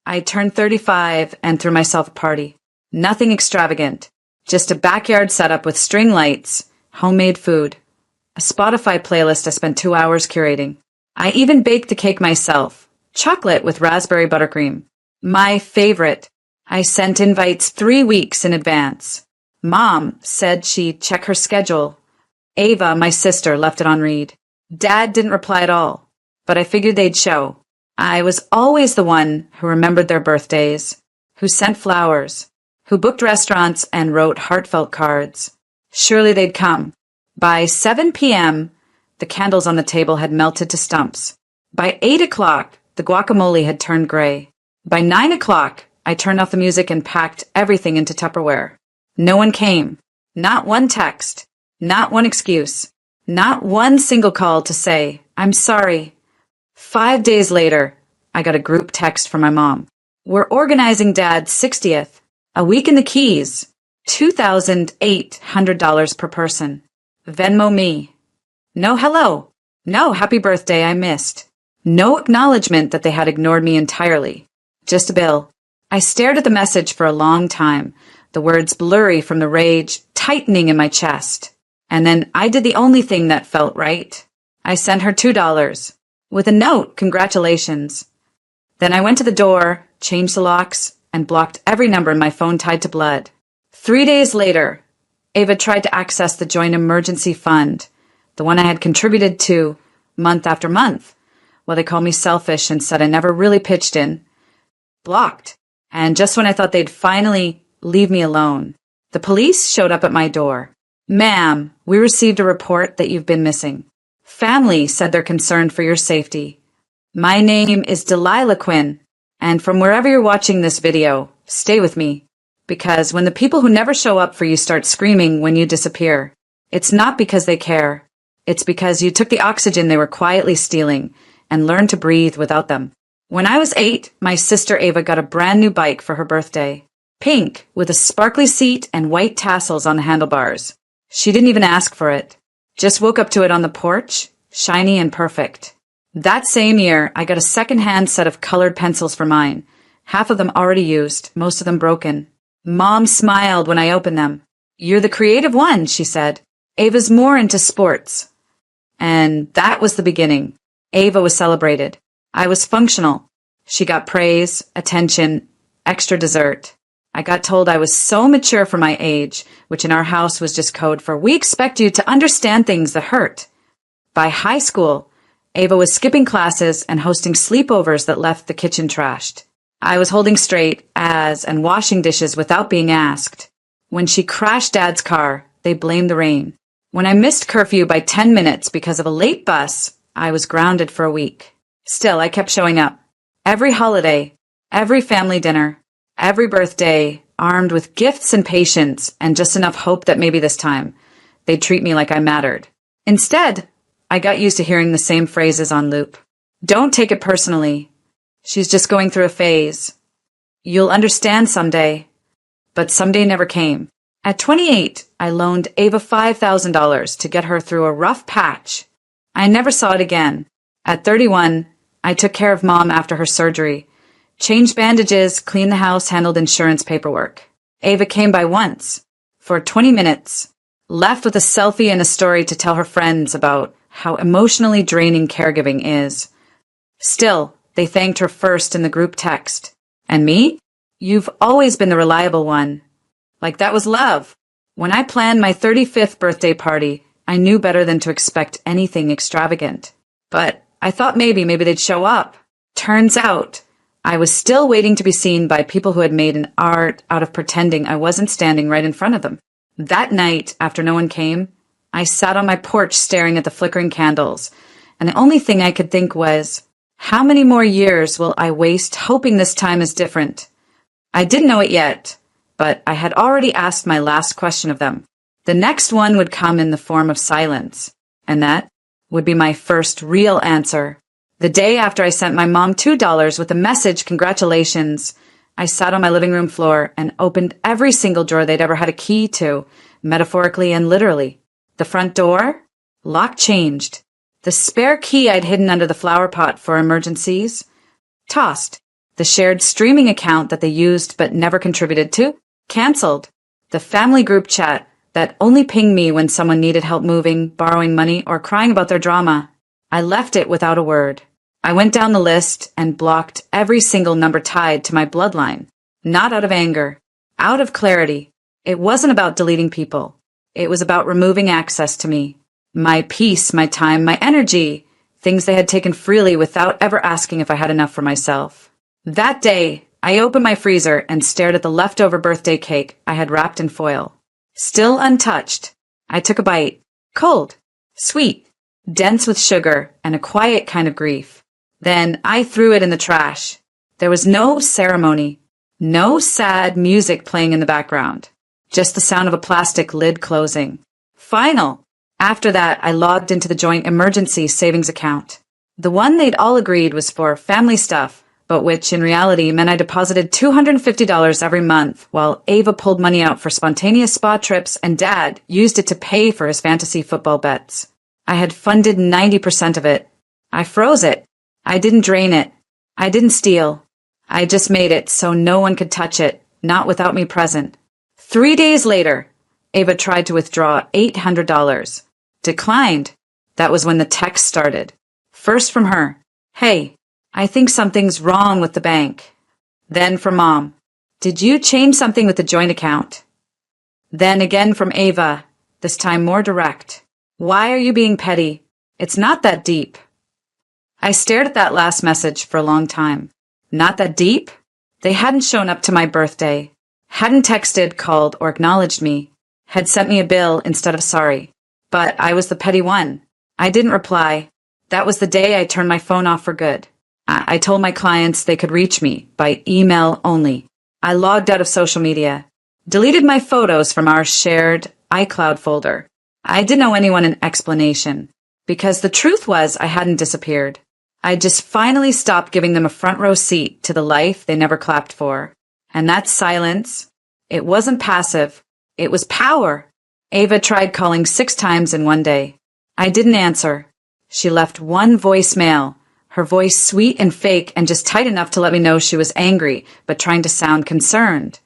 I turned 35 and threw myself a party. Nothing extravagant. Just a backyard setup with string lights, homemade food, a Spotify playlist I spent 2 hours curating. I even baked the cake myself. Chocolate with raspberry buttercream. My favorite. I sent invites 3 weeks in advance. Mom said she'd check her schedule. Ava, my sister, left it on read. Dad didn't reply at all, but I figured they'd show. I was always the one who remembered their birthdays, who sent flowers, who booked restaurants and wrote heartfelt cards. Surely they'd come. By 7 p.m., the candles on the table had melted to stumps. By 8 o'clock, the guacamole had turned gray. By 9 o'clock, I turned off the music and packed everything into Tupperware. No one came. Not one text. Not one excuse. Not one single call to say, I'm sorry. 5 days later, I got a group text from my mom. We're organizing Dad's 60th. A week in the Keys. $2,800 per person. Venmo me. No hello. No happy birthday I missed. No acknowledgement that they had ignored me entirely. Just a bill. I stared at the message for a long time, the words blurry from the rage tightening in my chest. And then I did the only thing that felt right. I sent her $2 with a note, congratulations. Then I went to the door, changed the locks, and blocked every number in my phone tied to blood. 3 days later, Ava tried to access the joint emergency fund, the one I had contributed to month after month. Well, they called me selfish and said I never really pitched in. Blocked. And just when I thought they'd finally leave me alone, the police showed up at my door. Ma'am, we received a report that you've been missing. Family said they're concerned for your safety. My name is Delilah Quinn, and from wherever you're watching this video, stay with me. Because when the people who never show up for you start screaming when you disappear, it's not because they care. It's because you took the oxygen they were quietly stealing and learned to breathe without them. When I was 8, my sister Ava got a brand new bike for her birthday. Pink, with a sparkly seat and white tassels on the handlebars. She didn't even ask for it. Just woke up to it on the porch, shiny and perfect. That same year, I got a second-hand set of colored pencils for mine. Half of them already used, most of them broken. Mom smiled when I opened them. You're the creative one, she said. Ava's more into sports. And that was the beginning. Ava was celebrated. I was functional. She got praise, attention, extra dessert. I got told I was so mature for my age, which in our house was just code for we expect you to understand things that hurt. By high school, Ava was skipping classes and hosting sleepovers that left the kitchen trashed. I was holding straight as and washing dishes without being asked. When she crashed Dad's car, they blamed the rain. When I missed curfew by 10 minutes because of a late bus, I was grounded for a week. Still, I kept showing up. Every holiday, every family dinner, every birthday, armed with gifts and patience and just enough hope that maybe this time they'd treat me like I mattered. Instead, I got used to hearing the same phrases on loop. Don't take it personally. She's just going through a phase. You'll understand someday. But someday never came. At 28, I loaned Ava $5,000 to get her through a rough patch. I never saw it again. At 31, I took care of Mom after her surgery. Changed bandages, cleaned the house, handled insurance paperwork. Ava came by once, for 20 minutes, left with a selfie and a story to tell her friends about how emotionally draining caregiving is. Still, they thanked her first in the group text. And me? You've always been the reliable one. Like that was love. When I planned my 35th birthday party, I knew better than to expect anything extravagant. But I thought maybe they'd show up. Turns out, I was still waiting to be seen by people who had made an art out of pretending I wasn't standing right in front of them. That night, after no one came, I sat on my porch staring at the flickering candles, and the only thing I could think was, how many more years will I waste hoping this time is different? I didn't know it yet, but I had already asked my last question of them. The next one would come in the form of silence, and that would be my first real answer. The day after I sent my mom $2 with the message, congratulations, I sat on my living room floor and opened every single drawer they'd ever had a key to, metaphorically and literally. The front door? Lock changed. The spare key I'd hidden under the flower pot for emergencies? Tossed. The shared streaming account that they used but never contributed to? Cancelled. The family group chat that only pinged me when someone needed help moving, borrowing money, or crying about their drama. I left it without a word. I went down the list and blocked every single number tied to my bloodline. Not out of anger. Out of clarity. It wasn't about deleting people. It was about removing access to me. My peace, my time, my energy. Things they had taken freely without ever asking if I had enough for myself. That day, I opened my freezer and stared at the leftover birthday cake I had wrapped in foil. Still untouched. I took a bite. Cold. Sweet. Dense with sugar and a quiet kind of grief. Then I threw it in the trash. There was no ceremony. No sad music playing in the background. Just the sound of a plastic lid closing. Final. After that, I logged into the joint emergency savings account. The one they'd all agreed was for family stuff, but which in reality meant I deposited $250 every month while Ava pulled money out for spontaneous spa trips and Dad used it to pay for his fantasy football bets. I had funded 90% of it. I froze it. I didn't drain it. I didn't steal. I just made it so no one could touch it, not without me present. 3 days later, Ava tried to withdraw $800. Declined. That was when the text started. First from her. Hey, I think something's wrong with the bank. Then from Mom. Did you change something with the joint account? Then again from Ava, this time more direct. Why are you being petty? It's not that deep. I stared at that last message for a long time. Not that deep? They hadn't shown up to my birthday, hadn't texted, called, or acknowledged me, had sent me a bill instead of sorry. But I was the petty one. I didn't reply. That was the day I turned my phone off for good. I told my clients they could reach me by email only. I logged out of social media, deleted my photos from our shared iCloud folder. I didn't owe anyone an explanation, because the truth was I hadn't disappeared. I just finally stopped giving them a front row seat to the life they never clapped for. And that silence, it wasn't passive, it was power. Ava tried calling 6 times in one day. I didn't answer. She left one voicemail, her voice sweet and fake and just tight enough to let me know she was angry, but trying to sound concerned.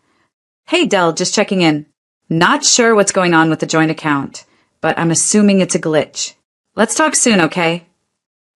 Hey, Del, just checking in. Not sure what's going on with the joint account, but I'm assuming it's a glitch. Let's talk soon, okay?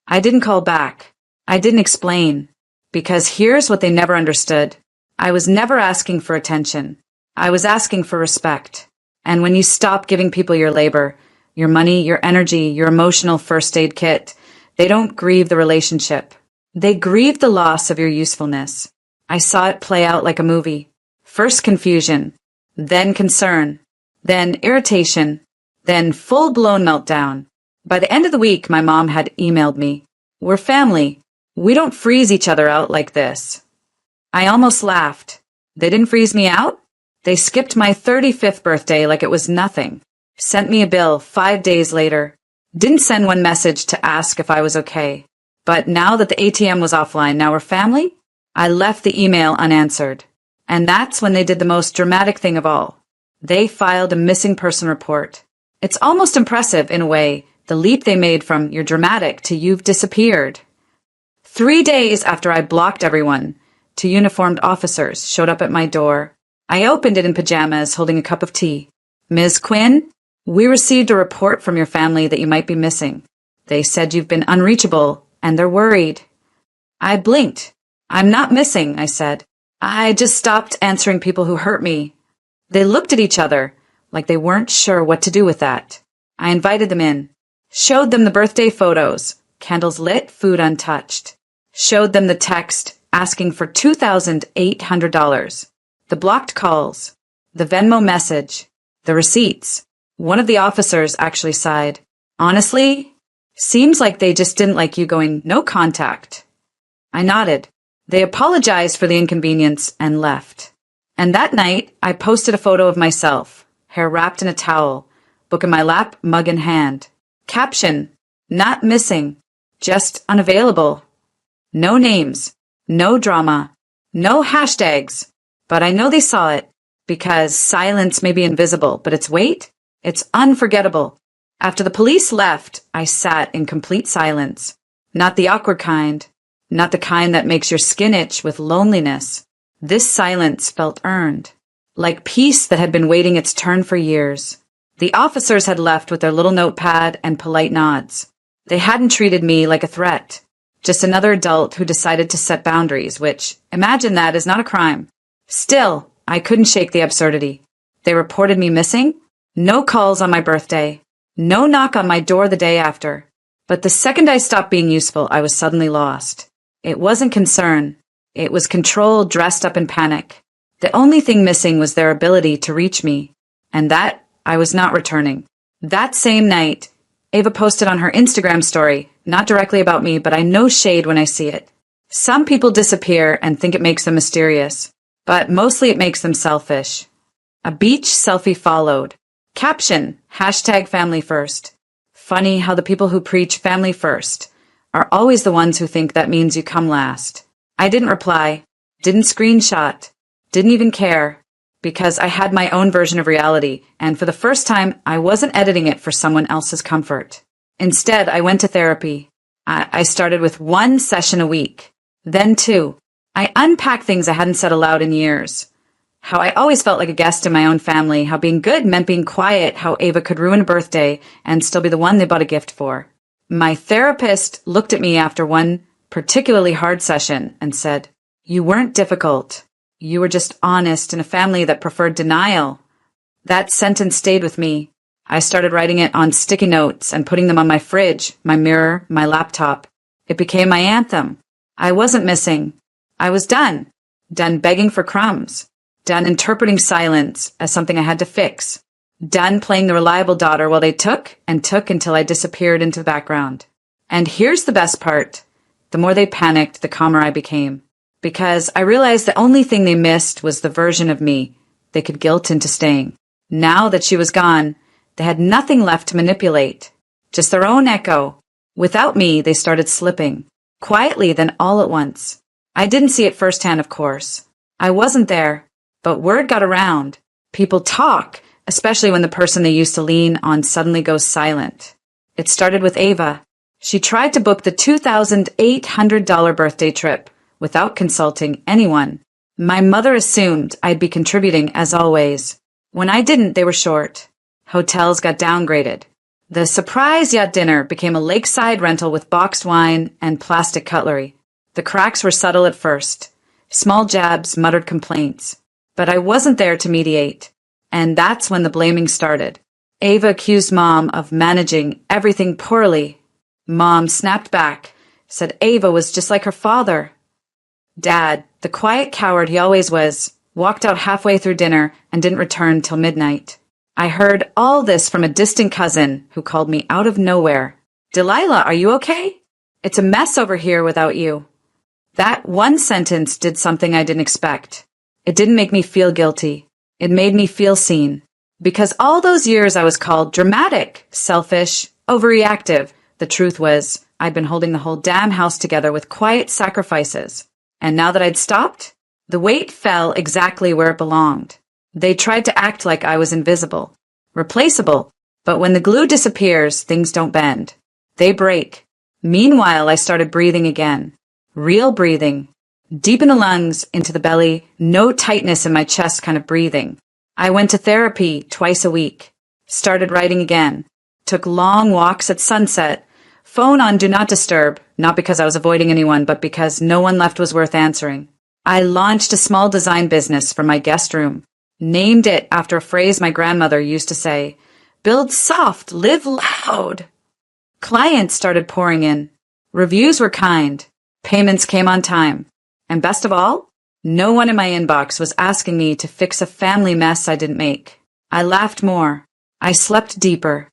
I didn't call back. I didn't explain. Because here's what they never understood. I was never asking for attention. I was asking for respect. And when you stop giving people your labor, your money, your energy, your emotional first aid kit, they don't grieve the relationship. They grieve the loss of your usefulness. I saw it play out like a movie. First confusion, then concern, then irritation, then full-blown meltdown. By the end of the week, my mom had emailed me. We're family. We don't freeze each other out like this. I almost laughed. They didn't freeze me out? They skipped my 35th birthday like it was nothing. Sent me a bill 5 days later. Didn't send one message to ask if I was okay. But now that the ATM was offline, now we're family? I left the email unanswered. And that's when they did the most dramatic thing of all. They filed a missing person report. It's almost impressive, in a way, the leap they made from you're dramatic to you've disappeared. 3 days after I blocked everyone, 2 uniformed officers showed up at my door. I opened it in pajamas, holding a cup of tea. Ms. Quinn, we received a report from your family that you might be missing. They said you've been unreachable, and they're worried. I blinked. I'm not missing, I said. I just stopped answering people who hurt me. They looked at each other, like they weren't sure what to do with that. I invited them in. Showed them the birthday photos, candles lit, food untouched. Showed them the text asking for $2,800. The blocked calls, the Venmo message, the receipts. One of the officers actually sighed. Honestly, seems like they just didn't like you going no contact. I nodded. They apologized for the inconvenience and left. And that night, I posted a photo of myself, hair wrapped in a towel, book in my lap, mug in hand. Caption, not missing, just unavailable. No names, no drama, no hashtags. But I know they saw it, because silence may be invisible, but its weight, it's unforgettable. After the police left, I sat in complete silence. Not the awkward kind, not the kind that makes your skin itch with loneliness. This silence felt earned, like peace that had been waiting its turn for years. The officers had left with their little notepad and polite nods. They hadn't treated me like a threat, just another adult who decided to set boundaries, which, imagine that, is not a crime. Still, I couldn't shake the absurdity. They reported me missing? No calls on my birthday. No knock on my door the day after. But the second I stopped being useful, I was suddenly lost. It wasn't concern. It was control dressed up in panic. The only thing missing was their ability to reach me, and that I was not returning. That same night, Ava posted on her Instagram story, not directly about me, but I know shade when I see it. Some people disappear and think it makes them mysterious, but mostly it makes them selfish. A beach selfie followed. Caption, #family first. Funny how the people who preach family first are always the ones who think that means you come last. I didn't reply, didn't screenshot, didn't even care, because I had my own version of reality, and for the first time, I wasn't editing it for someone else's comfort. Instead, I went to therapy. I started with 1 session a week, then 2. I unpacked things I hadn't said aloud in years. How I always felt like a guest in my own family, how being good meant being quiet, how Ava could ruin a birthday and still be the one they bought a gift for. My therapist looked at me after one particularly hard session and said, "You weren't difficult. You were just honest in a family that preferred denial." That sentence stayed with me. I started writing it on sticky notes and putting them on my fridge, my mirror, my laptop. It became my anthem. I wasn't missing. I was done. Done begging for crumbs. Done interpreting silence as something I had to fix. Done playing the reliable daughter while they took and took until I disappeared into the background. And here's the best part. The more they panicked, the calmer I became. Because I realized the only thing they missed was the version of me they could guilt into staying. Now that she was gone, they had nothing left to manipulate. Just their own echo. Without me, they started slipping. Quietly, then all at once. I didn't see it firsthand, of course. I wasn't there. But word got around. People talk, especially when the person they used to lean on suddenly goes silent. It started with Ava. She tried to book the $2,800 birthday trip without consulting anyone. My mother assumed I'd be contributing as always. When I didn't, they were short. Hotels got downgraded. The surprise yacht dinner became a lakeside rental with boxed wine and plastic cutlery. The cracks were subtle at first. Small jabs, muttered complaints. But I wasn't there to mediate. And that's when the blaming started. Ava accused Mom of managing everything poorly. Mom snapped back, said Ava was just like her father. Dad, the quiet coward he always was, walked out halfway through dinner and didn't return till midnight. I heard all this from a distant cousin who called me out of nowhere. "Delilah, are you okay? It's a mess over here without you." That one sentence did something I didn't expect. It didn't make me feel guilty. It made me feel seen. Because all those years I was called dramatic, selfish, overreactive. The truth was, I'd been holding the whole damn house together with quiet sacrifices. And now that I'd stopped, the weight fell exactly where it belonged. They tried to act like I was invisible, replaceable. But when the glue disappears, things don't bend. They break. Meanwhile, I started breathing again. Real breathing. Deep in the lungs, into the belly, no tightness in my chest kind of breathing. I went to therapy twice a week. Started writing again. Took long walks at sunset. Phone on Do Not Disturb, not because I was avoiding anyone, but because no one left was worth answering. I launched a small design business from my guest room. Named it after a phrase my grandmother used to say, "Build soft, live loud." Clients started pouring in. Reviews were kind. Payments came on time. And best of all, no one in my inbox was asking me to fix a family mess I didn't make. I laughed more. I slept deeper.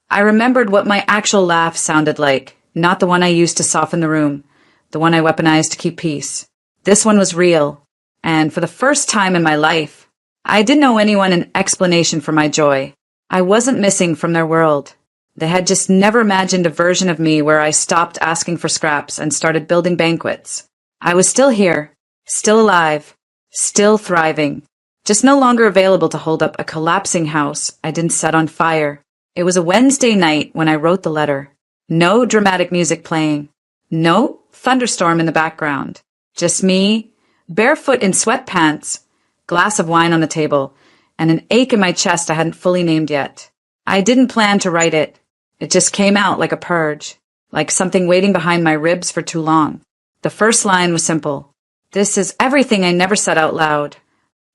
I remembered what my actual laugh sounded like, not the one I used to soften the room, the one I weaponized to keep peace. This one was real. And for the first time in my life, I didn't owe anyone an explanation for my joy. I wasn't missing from their world. They had just never imagined a version of me where I stopped asking for scraps and started building banquets. I was still here, still alive, still thriving, just no longer available to hold up a collapsing house I didn't set on fire. It was a Wednesday night when I wrote the letter. No dramatic music playing. No thunderstorm in the background. Just me, barefoot in sweatpants, glass of wine on the table, and an ache in my chest I hadn't fully named yet. I didn't plan to write it. It just came out like a purge, like something waiting behind my ribs for too long. The first line was simple. This is everything I never said out loud.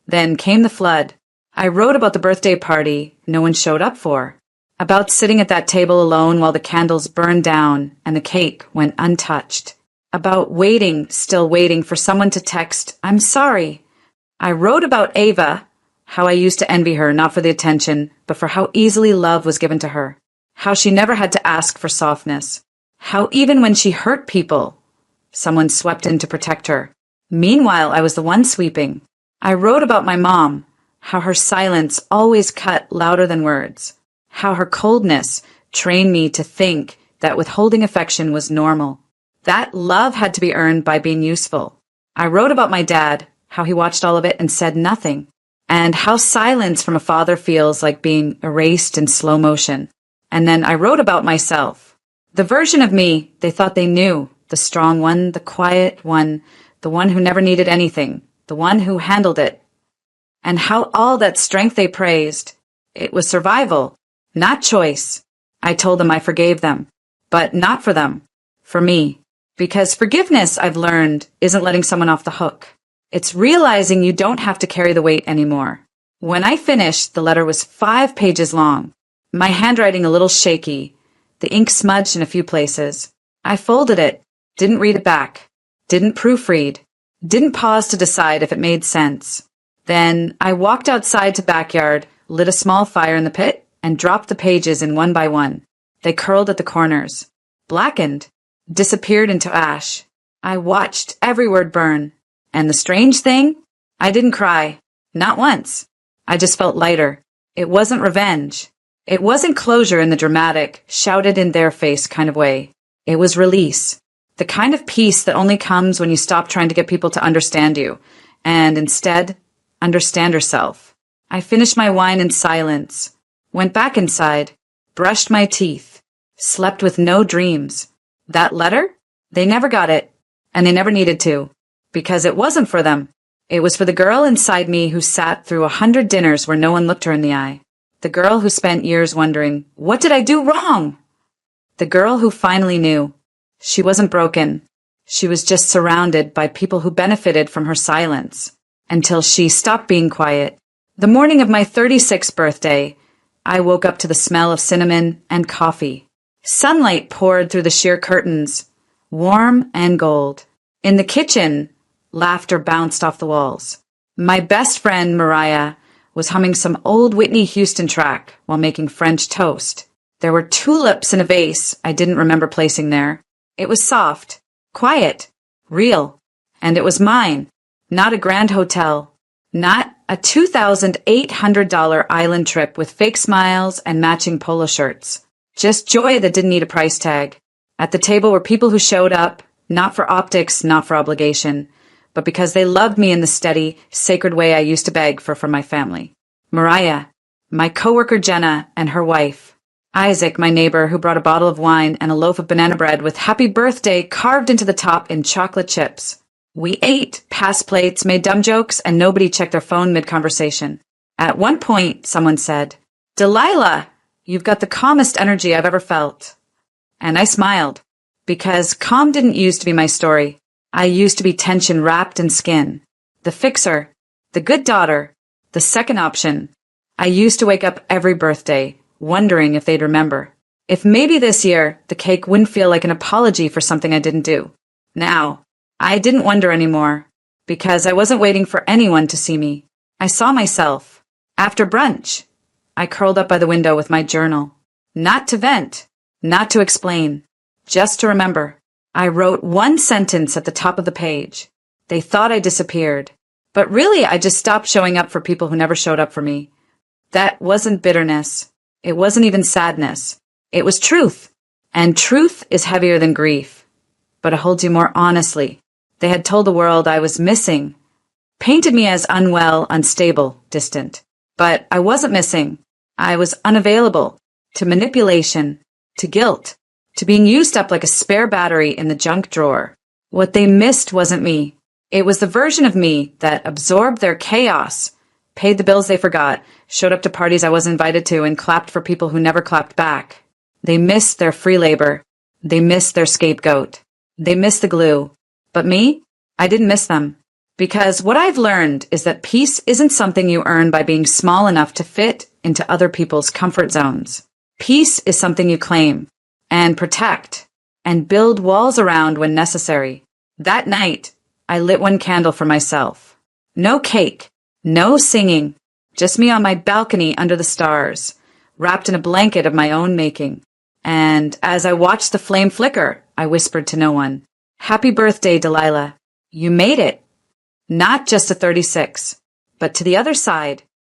Then came the flood. I wrote about the birthday party no one showed up for, about sitting at that table alone while the candles burned down and the cake went untouched, about waiting, still waiting for someone to text, "I'm sorry." I wrote about Ava, how I used to envy her, not for the attention, but for how easily love was given to her, how she never had to ask for softness, how even when she hurt people, someone swept in to protect her. Meanwhile, I was the one sweeping. I wrote about my mom, how her silence always cut louder than words, how her coldness trained me to think that withholding affection was normal, that love had to be earned by being useful. I wrote about my dad, how he watched all of it and said nothing, and how silence from a father feels like being erased in slow motion. And then I wrote about myself, the version of me they thought they knew, the strong one, the quiet one, the one who never needed anything, the one who handled it. And how all that strength they praised, it was survival, not choice. I told them I forgave them, but not for them, for me. Because forgiveness, I've learned, isn't letting someone off the hook. It's realizing you don't have to carry the weight anymore. When I finished, the letter was 5 pages long, my handwriting a little shaky, the ink smudged in a few places. I folded it, didn't read it back, didn't proofread, didn't pause to decide if it made sense. Then I walked outside to backyard, lit a small fire in the pit, and dropped the pages in one by one. They curled at the corners, blackened, disappeared into ash. I watched every word burn. And the strange thing? I didn't cry. Not once. I just felt lighter. It wasn't revenge. It wasn't closure in the dramatic, shouted in their face kind of way. It was release. The kind of peace that only comes when you stop trying to get people to understand you, and instead, understand yourself. I finished my wine in silence, went back inside, brushed my teeth, slept with no dreams. That letter? They never got it, and they never needed to. Because it wasn't for them. It was for the girl inside me who sat through 100 dinners where no one looked her in the eye. The girl who spent years wondering, what did I do wrong? The girl who finally knew. She wasn't broken. She was just surrounded by people who benefited from her silence. Until she stopped being quiet. The morning of my 36th birthday, I woke up to the smell of cinnamon and coffee. Sunlight poured through the sheer curtains, warm and gold. In the kitchen, laughter bounced off the walls. My best friend, Mariah, was humming some old Whitney Houston track while making French toast. There were tulips in a vase I didn't remember placing there. It was soft, quiet, real, and it was mine, not a grand hotel, not a $2,800 island trip with fake smiles and matching polo shirts. Just joy that didn't need a price tag. At the table were people who showed up, not for optics, not for obligation, but because they loved me in the steady, sacred way I used to beg for from my family. Mariah, my coworker Jenna, and her wife. Isaac, my neighbor, who brought a bottle of wine and a loaf of banana bread with happy birthday carved into the top in chocolate chips. We ate, passed plates, made dumb jokes, and nobody checked their phone mid-conversation. At one point, someone said, "Delilah, you've got the calmest energy I've ever felt." And I smiled. Because calm didn't used to be my story. I used to be tension wrapped in skin. The fixer, the good daughter, the second option. I used to wake up every birthday, wondering if they'd remember. If maybe this year, the cake wouldn't feel like an apology for something I didn't do. Now, I didn't wonder anymore, because I wasn't waiting for anyone to see me. I saw myself. After brunch, I curled up by the window with my journal. Not to vent, not to explain. Just to remember, I wrote one sentence at the top of the page. They thought I disappeared. But really, I just stopped showing up for people who never showed up for me. That wasn't bitterness. It wasn't even sadness. It was truth. And truth is heavier than grief. But it holds you more honestly. They had told the world I was missing. Painted me as unwell, unstable, distant. But I wasn't missing. I was unavailable. To manipulation. To guilt. To being used up like a spare battery in the junk drawer. What they missed wasn't me. It was the version of me that absorbed their chaos, paid the bills they forgot, showed up to parties I wasn't invited to, and clapped for people who never clapped back. They missed their free labor. They missed their scapegoat. They missed the glue. But me? I didn't miss them. Because what I've learned is that peace isn't something you earn by being small enough to fit into other people's comfort zones. Peace is something you claim and protect and build walls around when necessary. That night, I lit one candle for myself. No cake, no singing, just me on my balcony under the stars, wrapped in a blanket of my own making. And as I watched the flame flicker, I whispered to no one, "Happy birthday, Delilah. You made it. Not just to 36, but to the other side,